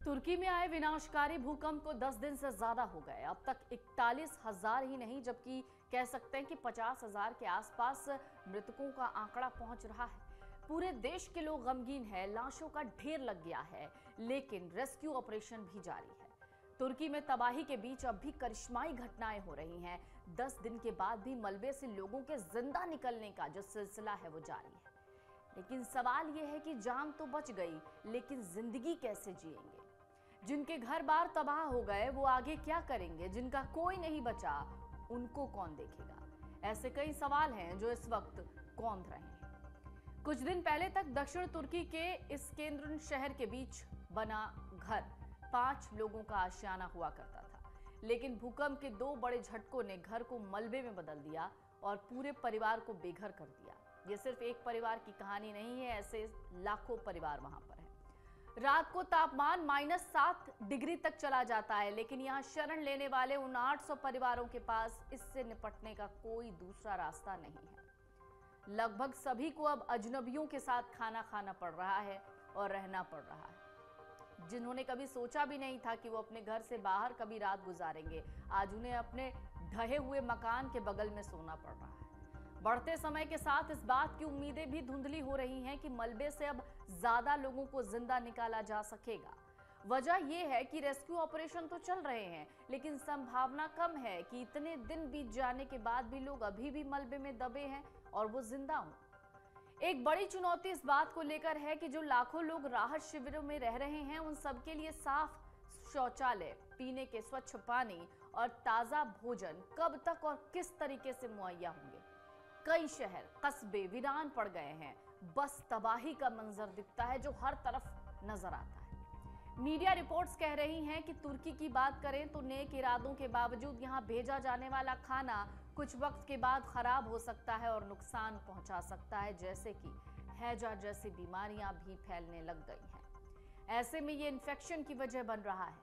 तुर्की में आए विनाशकारी भूकंप को 10 दिन से ज्यादा हो गए। अब तक 41,000 ही नहीं, जबकि कह सकते हैं कि 50,000 के आसपास मृतकों का आंकड़ा पहुंच रहा है। पूरे देश के लोग गमगीन हैं, लाशों का ढेर लग गया है, लेकिन रेस्क्यू ऑपरेशन भी जारी है। तुर्की में तबाही के बीच अब भी करिश्माई घटनाएं हो रही हैं। 10 दिन के बाद भी मलबे से लोगों के जिंदा निकलने का जो सिलसिला है वो जारी है। लेकिन सवाल यह है कि जान तो बच गई, लेकिन जिंदगी कैसे जिएंगे? जिनके घर बार तबाह हो गए वो आगे क्या करेंगे? जिनका कोई नहीं बचा उनको कौन देखेगा? ऐसे कई सवाल हैं जो इस वक्त कौंध रहे हैं। कुछ दिन पहले तक दक्षिण तुर्की के इस केंद्र शहर के बीच बना घर 5 लोगों का आशियाना हुआ करता था, लेकिन भूकंप के 2 बड़े झटकों ने घर को मलबे में बदल दिया और पूरे परिवार को बेघर कर दिया। ये सिर्फ एक परिवार की कहानी नहीं है, ऐसे लाखों परिवार वहां पर हैं। रात को तापमान -7 डिग्री तक चला जाता है, लेकिन यहां शरण लेने वाले उन 800 परिवारों के पास इससे निपटने का कोई दूसरा रास्ता नहीं है। लगभग सभी को अब अजनबियों के साथ खाना खाना पड़ रहा है और रहना पड़ रहा है। जिन्होंने कभी सोचा भी नहीं था कि वो अपने घर से बाहर कभी रात गुजारेंगे, आज उन्हें अपने ढहे हुए मकान के बगल में सोना पड़ रहा है। बढ़ते समय के साथ इस बात की उम्मीदें भी धुंधली हो रही हैं कि मलबे से अब ज्यादा लोगों को जिंदा निकाला जा सकेगा। वजह यह है कि रेस्क्यू ऑपरेशन तो चल रहे हैं, लेकिन संभावना कम है कि इतने दिन बीत जाने के बाद भी लोग अभी भी मलबे में दबे हैं और वो जिंदा हों। एक बड़ी चुनौती इस बात को लेकर है कि जो लाखों लोग राहत शिविरों में रह रहे हैं, उन सबके लिए साफ शौचालय, पीने के स्वच्छ पानी और ताजा भोजन कब तक और किस तरीके से मुहैया होंगे। कई शहर कस्बे वीरान पड़ गए हैं, बस तबाही का मंजर दिखता है जो हर तरफ नजर आता है। मीडिया रिपोर्ट्स कह रही हैं कि तुर्की की बात करें तो नेक इरादों के बावजूद यहां भेजा जाने वाला खाना कुछ वक्त के बाद खराब हो सकता है और नुकसान पहुंचा सकता है, जैसे कि हैजा जैसी बीमारियां भी फैलने लग गई हैं। ऐसे में ये इन्फेक्शन की वजह बन रहा है।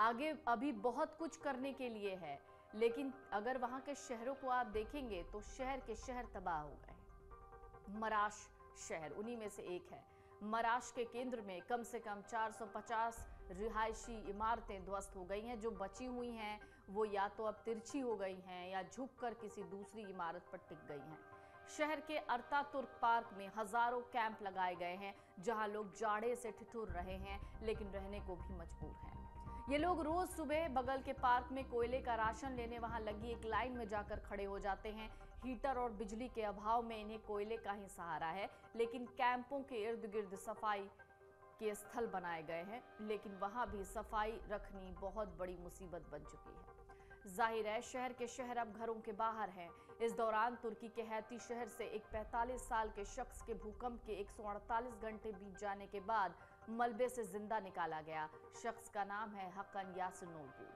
आगे अभी बहुत कुछ करने के लिए है, लेकिन अगर वहां के शहरों को आप देखेंगे तो शहर के शहर तबाह हो गए। मराश शहर उन्हीं में से एक है। मराश के केंद्र में कम से कम 450 रिहायशी इमारतें ध्वस्त हो गई हैं। जो बची हुई हैं वो या तो अब तिरछी हो गई हैं या झुककर किसी दूसरी इमारत पर टिक गई हैं। शहर के अतातुर्क पार्क में हजारों कैंप लगाए गए हैं, जहां लोग जाड़े से ठिठुर रहे हैं, लेकिन रहने को भी मजबूर हैं। ये लोग रोज सुबह बगल के पार्क में कोयले का राशन लेने वहां लगी एक लाइन में जाकर खड़े हो जाते हैं। हीटर और बिजली के अभाव में इन्हें कोयले का ही सहारा है, लेकिन कैंपों के इर्द गिर्द सफाई के स्थल बनाए गए हैं, लेकिन वहां भी सफाई रखनी बहुत बड़ी मुसीबत बन चुकी है। जाहिर है शहर के शहर अब घरों के बाहर हैं। इस दौरान तुर्की के हैती शहर से एक 45 साल के शख्स के भूकंप के 148 घंटे बीत जाने के बाद मलबे से जिंदा निकाला गया। शख्स का नाम है हकन यासिनोगlu।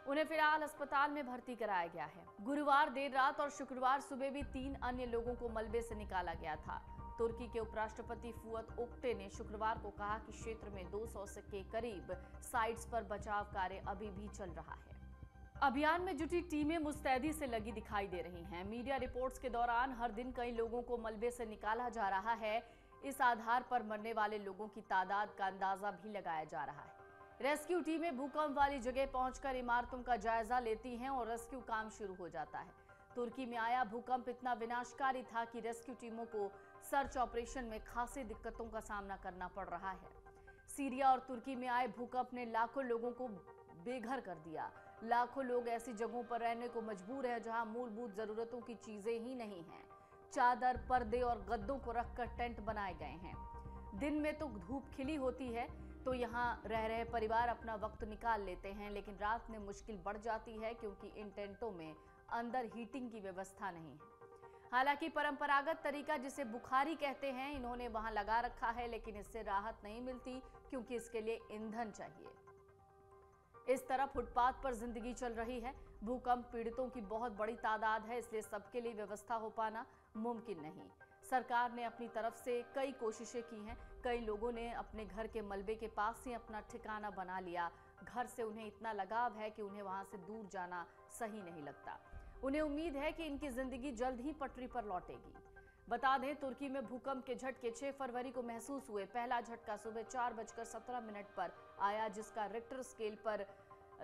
उन्हें फिलहाल अस्पताल में भर्ती कराया गया है। गुरुवार देर रात और शुक्रवार सुबह भी 3 अन्य लोगों को मलबे से निकाला गया था। तुर्की के उपराष्ट्रपति फुअत ओक्टे ने शुक्रवार को कहा कि क्षेत्र में 200 के करीब साइट्स पर बचाव कार्य अभी भी चल रहा है। अभियान में जुटी टीमें मुस्तैदी से लगी दिखाई दे रही हैं। मीडिया रिपोर्ट्स के दौरान हर दिन कई लोगों को मलबे से निकाला जा रहा है। इस आधार पर मरने वाले लोगों की तादाद का अंदाजा भी लगाया जा रहा है। रेस्क्यू टीमें भूकंप वाली जगह पहुंचकर इमारतों का जायजा लेती हैं और रेस्क्यू काम शुरू हो जाता है। तुर्की में आया भूकंप इतना विनाशकारी था कि रेस्क्यू टीमों को सर्च ऑपरेशन में खासी दिक्कतों का सामना करना पड़ रहा है। सीरिया और तुर्की में आए भूकंप ने लाखों लोगों को बेघर कर दिया। लाखों लोग ऐसी जगहों पर रहने को मजबूर है जहां मूलभूत जरूरतों की चीजें ही नहीं हैं। चादर, पर्दे और गद्दों को रखकर टेंट बनाए गए हैं। दिन में तो धूप खिली होती है तो यहां रह रहे परिवार अपना वक्त निकाल लेते हैं, लेकिन रात में मुश्किल बढ़ जाती है क्योंकि इन टेंटों में अंदर हीटिंग की व्यवस्था नहीं है। हालांकि परंपरागत तरीका जिसे बुखारी कहते हैं इन्होंने वहां लगा रखा है, लेकिन इससे राहत नहीं मिलती क्योंकि इसके लिए ईंधन चाहिए। इस तरह फुटपाथ पर जिंदगी चल रही है। भूकंप पीड़ितों की बहुत बड़ी तादाद है, इसलिए सबके लिए व्यवस्था हो पाना मुमकिन नहीं। सरकार ने अपनी तरफ से कई कोशिशें की हैं। कई लोगों ने अपने घर के मलबे के पास ही अपना ठिकाना बना लिया। घर से उन्हें इतना लगाव है कि उन्हें वहां से दूर जाना सही नहीं लगता। उन्हें उम्मीद है कि इनकी जिंदगी जल्द ही पटरी पर लौटेगी। बता दें, तुर्की में भूकंप के झटके 6 फरवरी को महसूस हुए। पहला झटका सुबह 4:17 पर आया, जिसका रिक्टर स्केल पर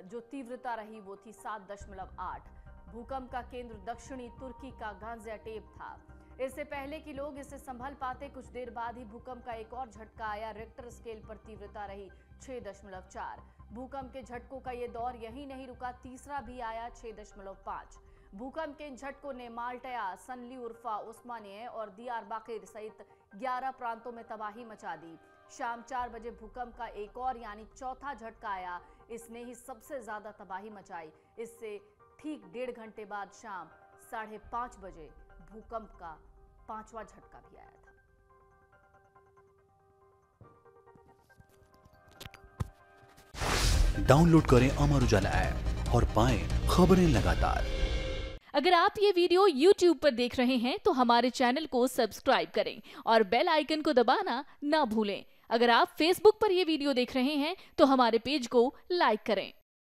जो तीव्रता रही वो थी 7.8। भूकंप का केंद्र दक्षिणी तुर्की का गाजियांटेप था। इससे पहले कि लोग इसे संभल पाते, कुछ देर बाद ही भूकंप का एक और झटका आया। रिक्टर स्केल पर तीव्रता रही 6.4। भूकंप के झटकों का ये दौर यही नहीं रुका, तीसरा भी आया 6.5। भूकंप के इन झटकों ने माल्टा, सनलिउर्फा, उस्मानिया और दियारबाकिर सहित 11 प्रांतों में तबाही मचा दी। शाम 4 बजे भूकंप का एक और यानी चौथा झटका आया। इसने ही सबसे ज्यादा तबाही मचाई। इससे ठीक 1.5 घंटे बाद शाम 5:30 बजे भूकंप का 5वां झटका भी आया था। डाउनलोड करें अमर उजाला ऐप और पाएं खबरें लगातार। अगर आप ये वीडियो YouTube पर देख रहे हैं तो हमारे चैनल को सब्सक्राइब करें और बेल आइकन को दबाना ना भूलें। अगर आप Facebook पर ये वीडियो देख रहे हैं तो हमारे पेज को लाइक करें।